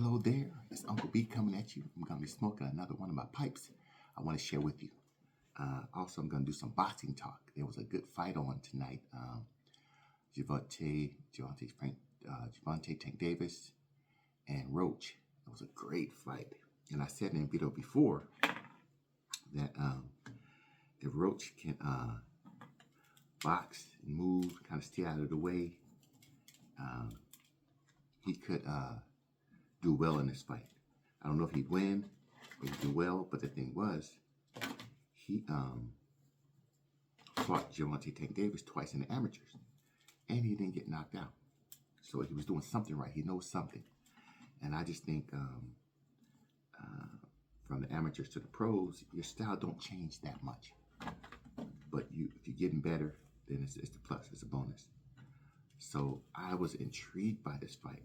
Hello there, it's Uncle B coming at you. I'm going to be smoking another one of my pipes I want to share with you. Also, I'm going to do some boxing talk. There was a good fight on tonight. Gervonta Tank Davis and Roach. It was a great fight. And I said in a video before that if Roach can box and move, kind of stay out of the way, he could do well in this fight. I don't know if he'd win or he'd do well, but the thing was, he fought Gervonta Tank Davis twice in the amateurs, and he didn't get knocked out. So he was doing something right. He knows something. And I just think from the amateurs to the pros, your style don't change that much. But if you're getting better, then it's the plus, it's a bonus. So I was intrigued by this fight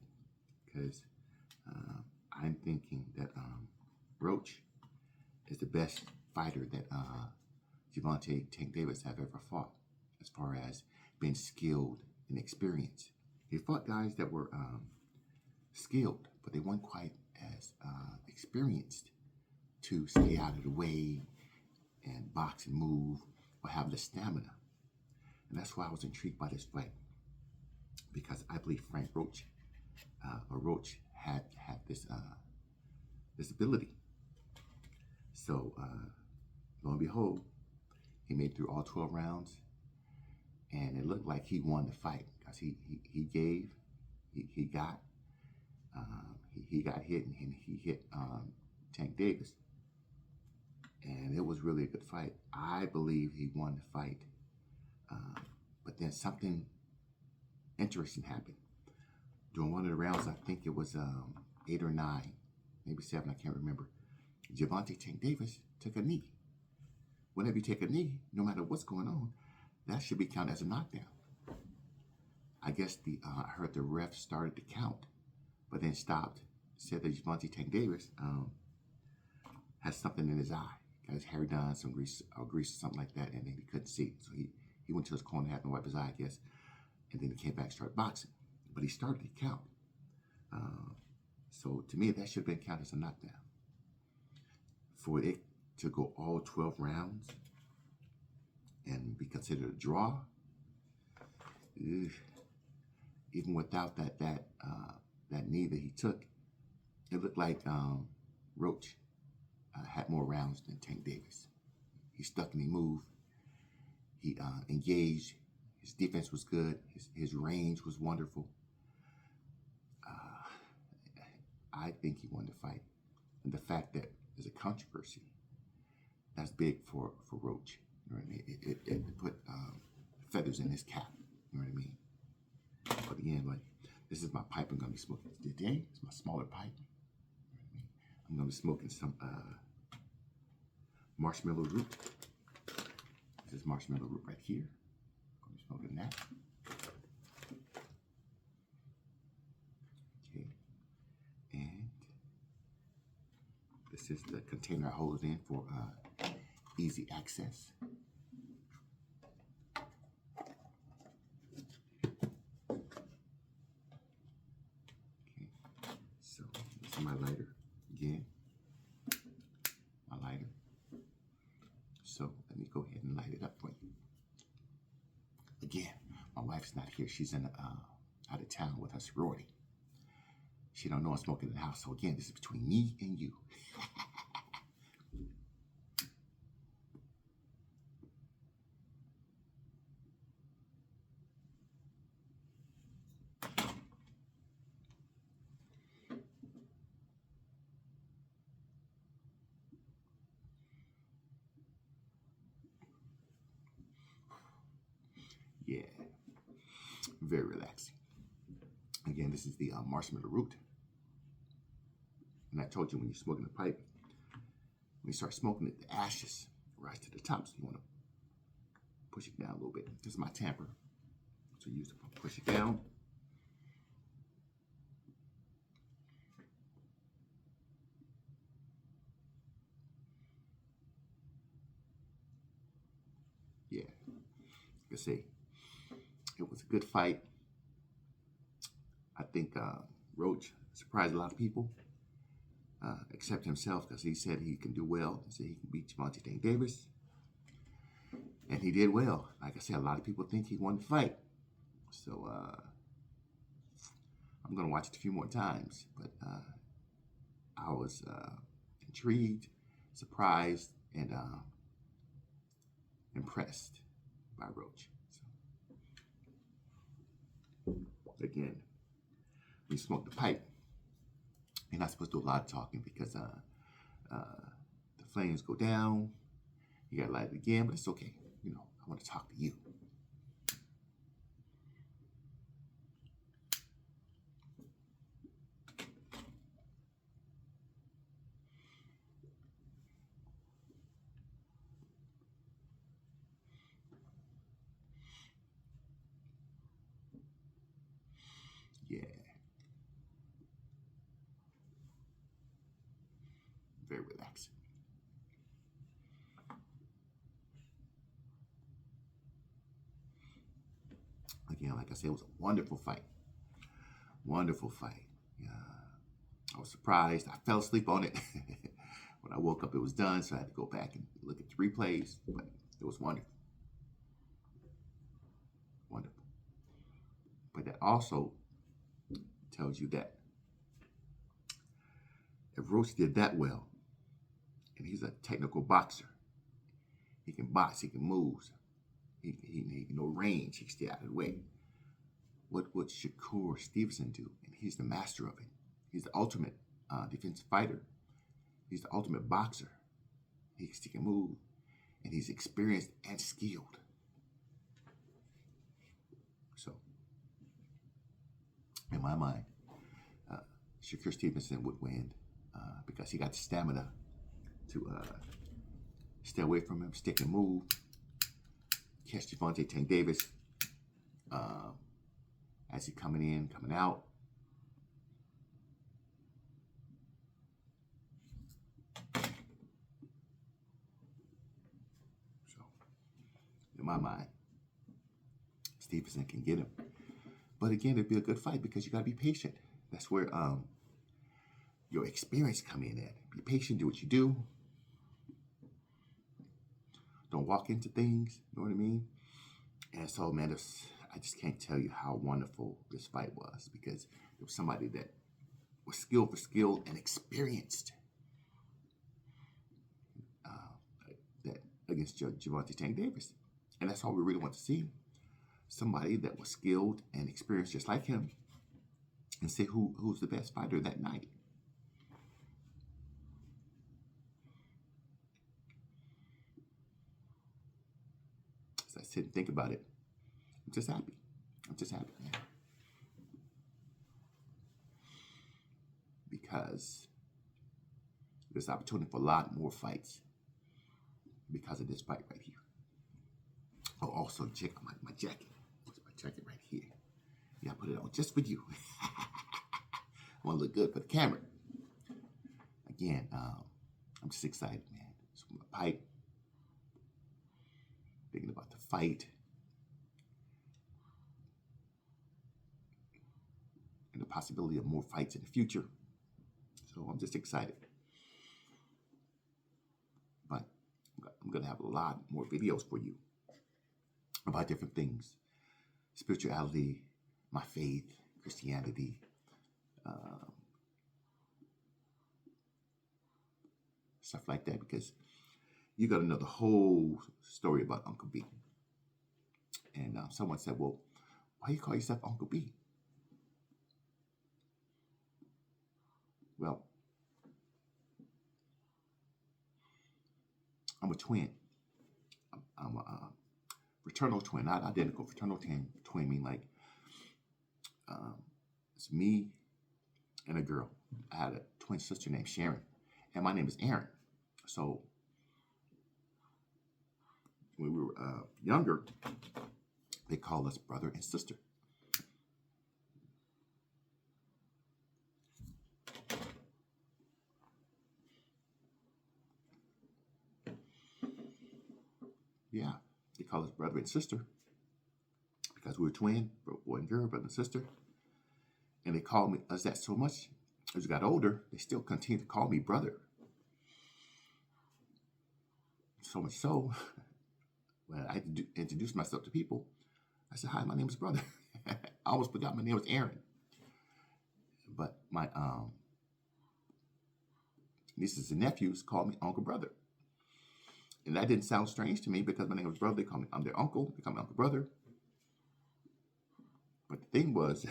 because I'm thinking that Roach is the best fighter that Gervonta Tank Davis have ever fought as far as being skilled and experienced. He fought guys that were skilled, but they weren't quite as experienced to stay out of the way and box and move or have the stamina. And that's why I was intrigued by this fight, because I believe Frank Roach, had this ability. So lo and behold, he made it through all 12 rounds, and it looked like he won the fight because he got hit, and he hit Tank Davis, and it was really a good fight. I believe he won the fight, but then something interesting happened. During one of the rounds, I think it was 8 or 9, maybe 7, I can't remember, Gervonta Tank Davis took a knee. Whenever you take a knee, no matter what's going on, that should be counted as a knockdown. I guess I heard the ref started to count, but then stopped, said that Gervonta Tank Davis has something in his eye. Got his hair done, some grease or something like that, and then he couldn't see. So he went to his corner, had to wipe his eye, I guess, and then he came back and started boxing. But he started to count. So to me, that should have been counted as a knockdown. For it to go all 12 rounds and be considered a draw, even without that knee that he took, it looked like Roach had more rounds than Tank Davis. He stuck and he moved. He engaged. His defense was good. His range was wonderful. I think he won the fight. And the fact that there's a controversy, that's big for Roach. You know what I mean? It put feathers in his cap. You know what I mean? But again, like, this is my pipe I'm going to be smoking today. It's my smaller pipe. You know what I mean? I'm going to be smoking some marshmallow root. This is marshmallow root right here. I'm going to be smoking that. Okay. And this is the container I hold it in for easy access. Okay, so this is my lighter again. My lighter. So let me go ahead and light it up for you. Again, my wife's not here. She's in out of town with her sorority. She don't know I'm smoking in the house. So again, this is between me and you. Yeah, very relaxing. Again, this is the marshmallow root. And I told you, when you're smoking a pipe, when you start smoking it, the ashes rise to the top. So you want to push it down a little bit. This is my tamper. So you use to push it down. Yeah, like I say, it was a good fight. I think Roach surprised a lot of people. accept himself because he said he can do well. He said he can beat Gervonta Tank Davis. And he did well. Like I said, a lot of people think he won the fight. So I'm going to watch it a few more times. But I was intrigued, surprised, and impressed by Roach. So, again, when you smoke the pipe, you're not supposed to do a lot of talking because the flames go down. You got to light it again, but it's okay. You know, I want to talk to you. Yeah. Very relaxing. Again, like I said, it was a wonderful fight. Wonderful fight. I was surprised. I fell asleep on it. When I woke up, it was done, so I had to go back and look at the replays. But it was wonderful. Wonderful. But that also tells you that if Roach did that well, and he's a technical boxer, he can box, he can move, he no range, he can stay out of the way. What would Shakur Stevenson do? And he's the master of it. He's the ultimate defensive fighter. He's the ultimate boxer. He can move, and he's experienced and skilled. So, in my mind, Shakur Stevenson would win because he got the stamina to stay away from him, stick and move, catch Gervonta Tank Davis as he coming in, coming out. So, in my mind, Stevenson can get him. But again, it'd be a good fight because you got to be patient. That's where your experience come in at. Be patient, do what you do. Don't walk into things, you know what I mean? And so, man, I just can't tell you how wonderful this fight was because it was somebody that was skilled for skill and experienced that against Gervonta Tank Davis. And that's all we really want to see. Somebody that was skilled and experienced just like him and see who's the best fighter that night. As I sit and think about it, I'm just happy. I'm just happy, man. Because there's opportunity for a lot more fights because of this fight right here. Oh, also check out my jacket. What's my jacket right here? Yeah, I put it on just for you. I want to look good for the camera. Again, I'm just excited, man. Just from the pipe, thinking about the fight, and the possibility of more fights in the future. So I'm just excited. But I'm going to have a lot more videos for you about different things. Spirituality, my faith, Christianity, stuff like that, because you got to know the whole story about Uncle B. And someone said, well, why you call yourself Uncle B? Well, I'm a twin. I'm a fraternal twin, not identical. Fraternal twin mean like it's me and a girl. I had a twin sister named Sharon, and my name is Aaron. So when we were younger, they called us brother and sister. Yeah, they call us brother and sister because we were twin, boy and girl, brother and sister. And they called us that so much As I got older, they still continued to call me brother. So much so, when I had to introduce myself to people, I said, "Hi, my name is Brother." I almost forgot my name was Aaron. But my nieces and nephews called me Uncle Brother. And that didn't sound strange to me because my name was Brother. They call me, I'm their uncle. They call me Uncle Brother. But the thing was,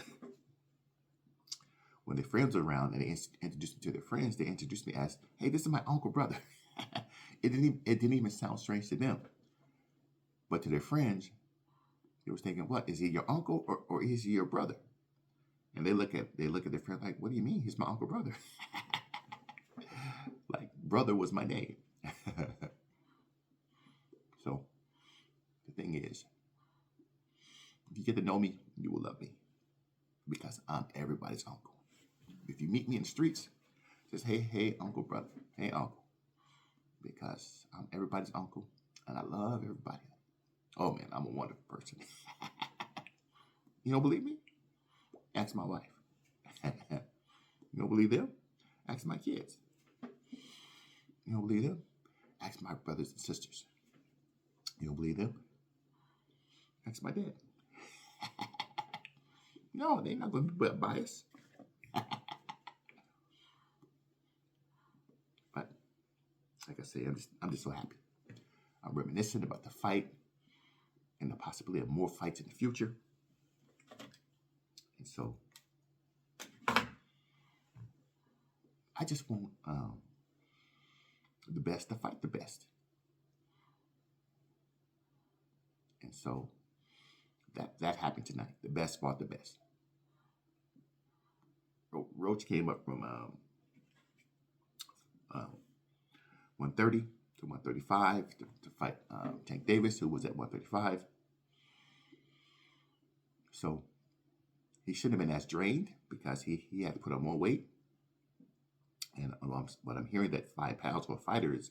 when their friends were around and they introduced me to their friends, they introduced me as, "Hey, this is my Uncle Brother." It didn't even sound strange to them. But to their friends, they was thinking, "What, is he your uncle or is he your brother?" And they look at their friend like, "What do you mean? He's my Uncle Brother." Like brother was my name. So the thing is, if you get to know me, you will love me because I'm everybody's uncle. If you meet me in the streets, just hey, Uncle Brother, hey, uncle, because I'm everybody's uncle and I love everybody. Oh man, I'm a wonderful person. You don't believe me? Ask my wife. You don't believe them? Ask my kids. You don't believe them? Ask my brothers and sisters. You don't believe them? Ask my dad. No, they're not going to be biased. But like I say, I'm just so happy. I'm reminiscing about the fight and the possibility of more fights in the future. And so I just want the best to fight the best. And so that happened tonight. The best fought the best. Roach came up from 130 to 135 to fight Tank Davis, who was at 135. So he shouldn't have been as drained because he had to put on more weight. And what I'm hearing, that 5 pounds for a fighter is